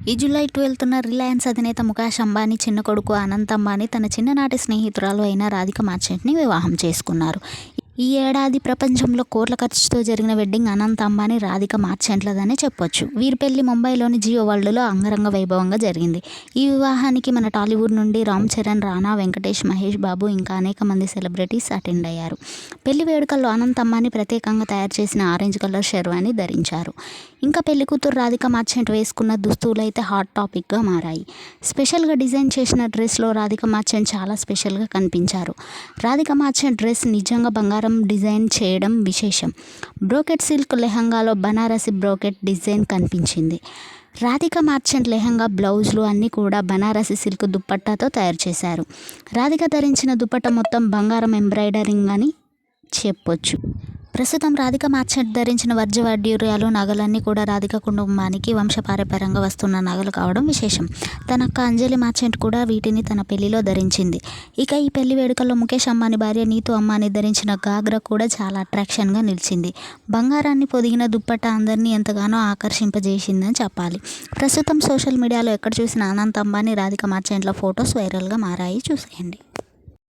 ఈ July 12న Reliance అధినేత ముఖేష్ అంబానీ చిన్న కొడుకు అనంత్ అంబానీ తన చిన్ననాటి స్నేహితురాలు అయిన రాధిక మర్చెంట్ని వివాహం చేసుకున్నారు. ఈ ఏడాది ప్రపంచంలో కోట్ల ఖర్చుతో జరిగిన వెడ్డింగ్ అనంత్ అంబానీ, రాధిక మర్చెంట్లదనే చెప్పొచ్చు. వీరి పెళ్లి ముంబైలోని జియో వరల్డ్లో అంగరంగ వైభవంగా జరిగింది. ఈ వివాహానికి మన టాలీవుడ్ నుండి రామ్ చరణ్, రానా, వెంకటేష్, మహేష్ బాబు ఇంకా అనేక మంది సెలబ్రిటీస్ అటెండ్ అయ్యారు. పెళ్లి వేడుకల్లో అనంత్ అంబానీ ప్రత్యేకంగా తయారు చేసిన ఆరెంజ్ కలర్ షెర్వానీ ధరించారు. ఇంకా పెళ్లి కూతురు రాధిక మర్చెంట్ వేసుకున్న దుస్తులైతే హాట్ టాపిక్గా మారాయి. స్పెషల్గా డిజైన్ చేసిన డ్రెస్లో రాధిక మర్చెంట్ చాలా స్పెషల్గా కనిపించారు. రాధిక మర్చెంట్ డ్రెస్ నిజంగా బంగారం డిజైన్ చేయడం విశేషం. బ్రోకెట్ సిల్క్ లెహంగాలో బనారసి బ్రోకెట్ డిజైన్ కనిపించింది. రాధిక మర్చెంట్ లెహంగా, బ్లౌజులు అన్నీ కూడా బనారసి సిల్క్ దుపట్టాతో తయారు చేశారు. రాధిక ధరించిన దుపట్టా మొత్తం బంగారం ఎంబ్రాయిడరింగ్ అని చెప్పొచ్చు. ప్రస్తుతం రాధిక మర్చెంట్ ధరించిన వజ్రాలు, నగలన్నీ కూడా రాధిక కుటుంబానికి వంశపారంపర్యంగా వస్తున్న నగలు కావడం విశేషం. తన అక్క అంజలి మర్చెంట్ కూడా వీటిని తన పెళ్లిలో ధరించింది. ఇక ఈ పెళ్లి వేడుకల్లో ముఖేష్ అంబానీ భార్య నీతూ అంబానీ ధరించిన గాగ్రా కూడా చాలా అట్రాక్షన్గా నిలిచింది. బంగారాన్ని పొదిగిన దుపట్టా అందరినీ ఎంతగానో ఆకర్షింపజేసిందని చెప్పాలి. ప్రస్తుతం సోషల్ మీడియాలో ఎక్కడ చూసిన అనంత్ అంబానీ, రాధిక మర్చెంట్ల ఫొటోస్ వైరల్గా మారాయి. చూసేయండి.